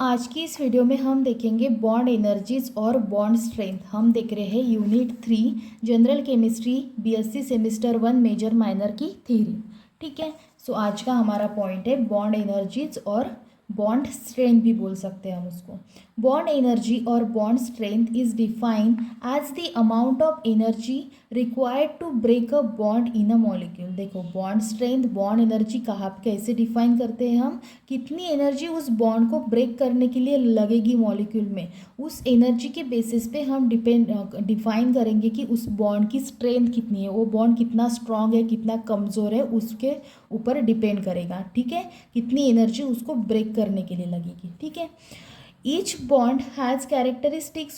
आज की इस वीडियो में हम देखेंगे बॉन्ड एनर्जीज और बॉन्ड स्ट्रेंथ। हम देख रहे हैं unit 3 general chemistry BSc semester 1 major minor की थ्योरी। ठीक है। आज का हमारा पॉइंट है बॉन्ड एनर्जीज और बॉन्ड स्ट्रेंथ भी बोल सकते हैं हम उसको। बॉन्ड एनर्जी और bond strength is defined as the amount of energy required to break a bond in a molecule. देखो बॉन्ड स्ट्रेंथ बॉन्ड एनर्जी कहाँ कैसे डिफाइन करते हैं हम, कितनी एनर्जी उस बॉन्ड को ब्रेक करने के लिए लगेगी मॉलिक्यूल में, उस एनर्जी के बेसिस पे हम डिफाइन करेंगे कि उस बॉन्ड की स्ट्रेंथ कितनी है, वो बॉन्ड कितना स्ट्रांग है कितना कमज़ोर है, उसके ऊपर डिपेंड करेगा। ठीक है, कितनी एनर्जी उसको ब्रेक करने के लिए लगेगी। ठीक है, each bond has characteristic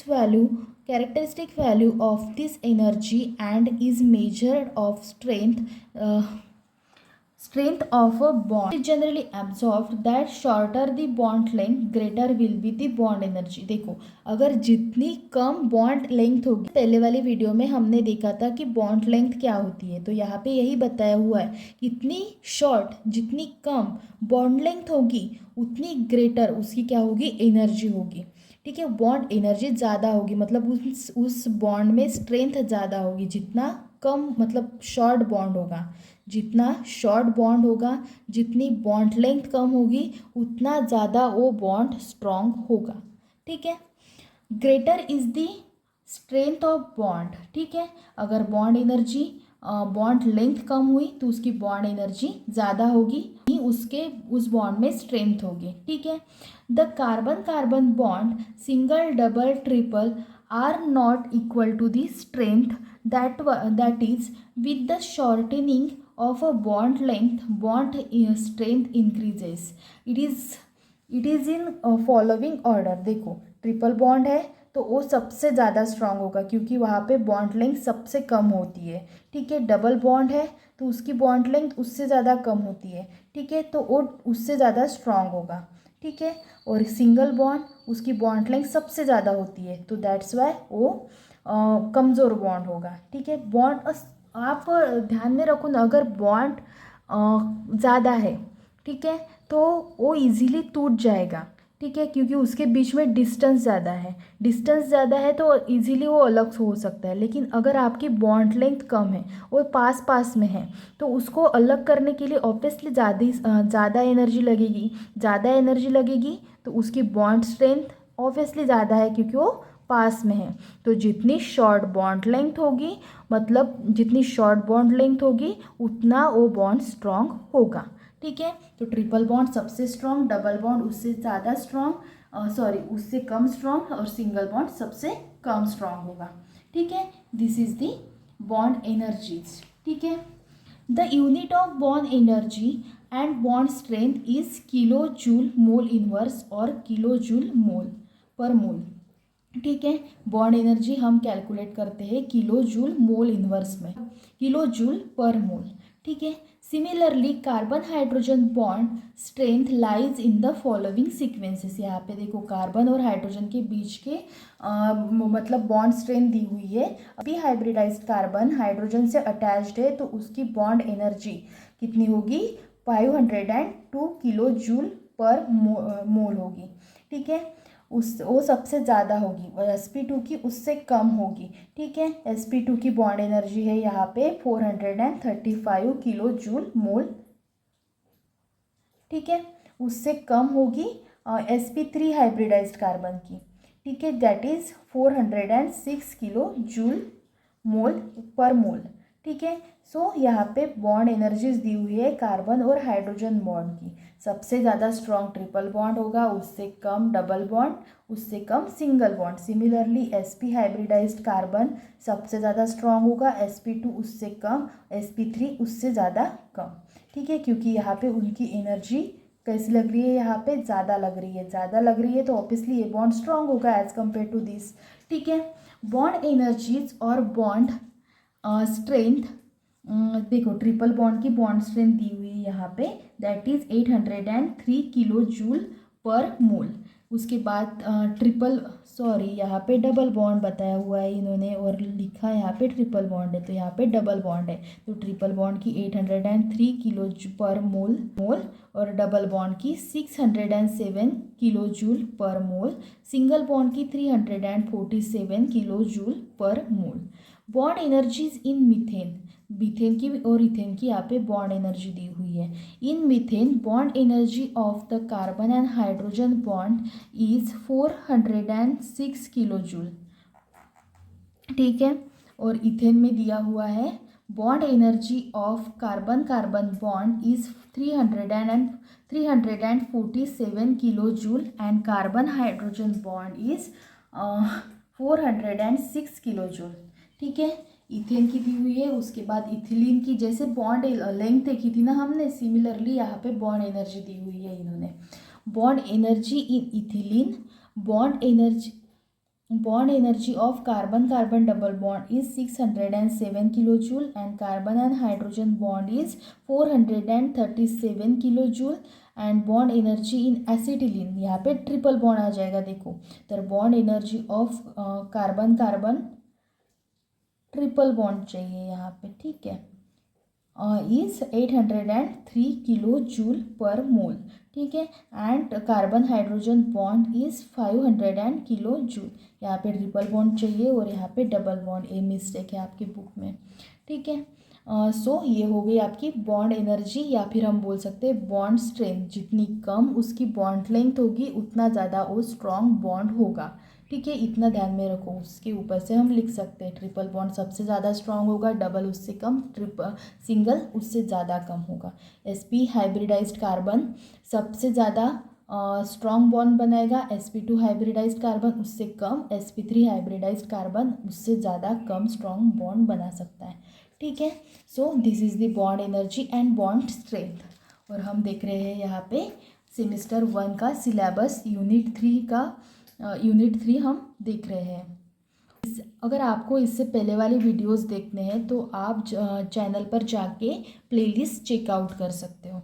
value of this energy and is measured of strength of a bond is generally absorbed that shorter the bond length greater will be the bond energy। देखो अगर जितनी कम bond length होगी, पहले वाली video में हमने देखा था कि बॉन्ड लेंथ क्या होती है, तो यहाँ पे यही बताया हुआ है कितनी शॉर्ट जितनी कम बॉन्ड लेंथ होगी उतनी ग्रेटर उसकी क्या होगी, एनर्जी होगी। ठीक है, बॉन्ड एनर्जी ज़्यादा होगी मतलब उस बॉन्ड में स्ट्रेंथ ज़्यादा होगी। जितना कम मतलब शॉर्ट बॉन्ड होगा, जितना शॉर्ट बॉन्ड होगा, जितनी बॉन्ड लेंथ कम होगी उतना ज़्यादा वो बॉन्ड स्ट्रॉन्ग होगा। ठीक है, greater is the strength of bond. ठीक है, अगर बॉन्ड एनर्जी बॉन्ड लेंथ कम हुई तो उसकी बॉन्ड एनर्जी ज़्यादा होगी, उस बॉन्ड में स्ट्रेंथ होगी। ठीक है, the carbon carbon bond single double triple are not equal to the strength that is with the shortening of a bond length bond strength increases। it is in following order। देखो triple bond है तो वो सबसे ज़्यादा strong होगा क्योंकि वहाँ पे बॉन्ड लेंथ सबसे कम होती है। ठीक है, डबल बॉन्ड है तो उसकी बॉन्ड लेंथ उससे ज़्यादा कम होती है। ठीक है, तो वो उससे ज़्यादा स्ट्रांग होगा। ठीक है, और सिंगल बॉन्ड उसकी बॉन्ड लेंथ सबसे ज़्यादा होती है तो दैट्स वाई वो कमज़ोर बॉन्ड होगा। ठीक है, बॉन्ड आप ध्यान में रखो ना, अगर बॉन्ड ज़्यादा है ठीक है तो वो इजीली टूट जाएगा। ठीक है, क्योंकि उसके बीच में डिस्टेंस ज़्यादा है तो इजीली वो अलग हो सकता है। लेकिन अगर आपकी बॉन्ड लेंथ कम है, वो पास पास में है, तो उसको अलग करने के लिए ऑब्वियसली ज़्यादा एनर्जी लगेगी तो उसकी बॉन्ड स्ट्रेंथ ऑब्वियसली ज़्यादा है क्योंकि वो पास में है। तो जितनी शॉर्ट बॉन्ड लेंथ होगी उतना वो बॉन्ड स्ट्रांग होगा। ठीक है, तो ट्रिपल बॉन्ड सबसे स्ट्रांग, डबल बॉन्ड उससे ज़्यादा स्ट्रांग, उससे कम स्ट्रांग और सिंगल बॉन्ड सबसे कम स्ट्रांग होगा। ठीक है, this is the bond energies. ठीक है, the unit of bond energy and bond strength is kilo joule mole inverse और किलो जूल मोल पर मोल। ठीक है, बॉन्ड एनर्जी हम कैलकुलेट करते हैं किलो जूल मोल इनवर्स में, किलो जूल पर मोल। ठीक है, similarly carbon hydrogen bond strength lies in the following sequences. यहाँ पे देखो कार्बन और हाइड्रोजन के बीच के मतलब बॉन्ड स्ट्रेंथ दी हुई है। अभी हाइब्रिडाइज्ड कार्बन हाइड्रोजन से अटैच्ड है तो उसकी बॉन्ड एनर्जी कितनी होगी, 502 किलो जूल पर मोल होगी। ठीक है, वो सबसे ज़्यादा होगी और sp2 की उससे कम होगी। ठीक है, sp2 की बॉन्ड एनर्जी है यहाँ पे 435 किलो जूल मोल। ठीक है, उससे कम होगी sp3 हाइब्रिडाइज्ड कार्बन की। ठीक है, that is 406 kilo joule mole पर मोल। ठीक है, सो यहाँ पे बॉन्ड एनर्जीज दी हुई है कार्बन और हाइड्रोजन बॉन्ड की। सबसे ज़्यादा स्ट्रॉन्ग ट्रिपल बॉन्ड होगा, उससे कम डबल बॉन्ड, उससे कम single bond. Similarly sp hybridised carbon सबसे ज़्यादा स्ट्रॉन्ग होगा, sp2 उससे कम, sp3 उससे ज़्यादा कम। ठीक है, क्योंकि यहाँ पे उनकी एनर्जी कैसी लग रही है, यहाँ पे ज़्यादा लग रही है तो ऑब्वियसली ये बॉन्ड स्ट्रॉन्ग होगा एज कम्पेयर टू दिस। ठीक है, बॉन्ड एनर्जीज और बॉन्ड स्ट्रेंथ देखो ट्रिपल बॉन्ड की बॉन्ड स्ट्रेंथ दी हुई है यहाँ पे, दैट इज 803 किलो जूल पर मोल। उसके बाद यहाँ पे डबल बॉन्ड बताया हुआ है इन्होंने और लिखा है यहाँ पे ट्रिपल बॉन्ड है, तो यहाँ पे डबल बॉन्ड है। तो ट्रिपल बॉन्ड की 803 किलो पर मोल और डबल बॉन्ड की 607 किलो जूल पर मोल, सिंगल बॉन्ड की 347 किलो जूल पर मोल। Bond energies in methane, methane की और इथेन की यहाँ पे बॉन्ड एनर्जी दी हुई है। In methane bond energy of the carbon and hydrogen bond is 406 kilo joule, ठीक है। और इथेन में दिया हुआ है bond energy of carbon carbon bond is 347 kilo joule and carbon hydrogen bond is 406 kilo joule, ठीक है। इथेन की दी हुई है। उसके बाद इथिलीन की जैसे बॉन्ड लेंथ देखी थी ना हमने, सिमिलरली यहाँ पे बॉन्ड एनर्जी दी हुई है इन्होंने। Bond energy in ethylene, bond energy of carbon carbon double bond is 607 kilo joule and carbon and hydrogen bond is 437 kilo joule and bond energy in acetylene, यहाँ पे ट्रिपल बॉन्ड आ जाएगा देखो। तो bond energy of carbon carbon triple bond चाहिए यहाँ पे, ठीक है, इज 803 किलो जूल पर मोल, ठीक है। And carbon hydrogen bond is 500 kilo joule, यहाँ पे ट्रिपल बॉन्ड चाहिए और यहाँ पे डबल बॉन्ड, ये मिस्टेक है आपकी बुक में, ठीक है। सो ये हो गई आपकी बॉन्ड एनर्जी, या फिर हम बोल सकते हैं बॉन्ड स्ट्रेंथ। जितनी कम उसकी बॉन्ड लेंथ होगी उतना ज़्यादा वो स्ट्रॉन्ग बॉन्ड होगा, ठीक है। इतना ध्यान में रखो। उसके ऊपर से हम लिख सकते हैं ट्रिपल बॉन्ड सबसे ज़्यादा स्ट्रॉन्ग होगा, डबल उससे कम, सिंगल उससे ज़्यादा कम होगा। sp हाइब्रिडाइज्ड कार्बन सबसे ज़्यादा स्ट्रॉन्ग बॉन्ड बनाएगा, sp2 हाइब्रिडाइज्ड कार्बन उससे कम, sp3 हाइब्रिडाइज्ड कार्बन उससे ज़्यादा कम स्ट्रॉन्ग बॉन्ड बना सकता है, ठीक है। So this is the bond energy and bond strength. और हम देख रहे हैं यहाँ पे सेमेस्टर 1 का सिलेबस यूनिट 3 हम देख रहे हैं। अगर आपको इससे पहले वाली वीडियोस देखने हैं तो आप चैनल पर जाके प्लेलिस्ट चेकआउट कर सकते हो।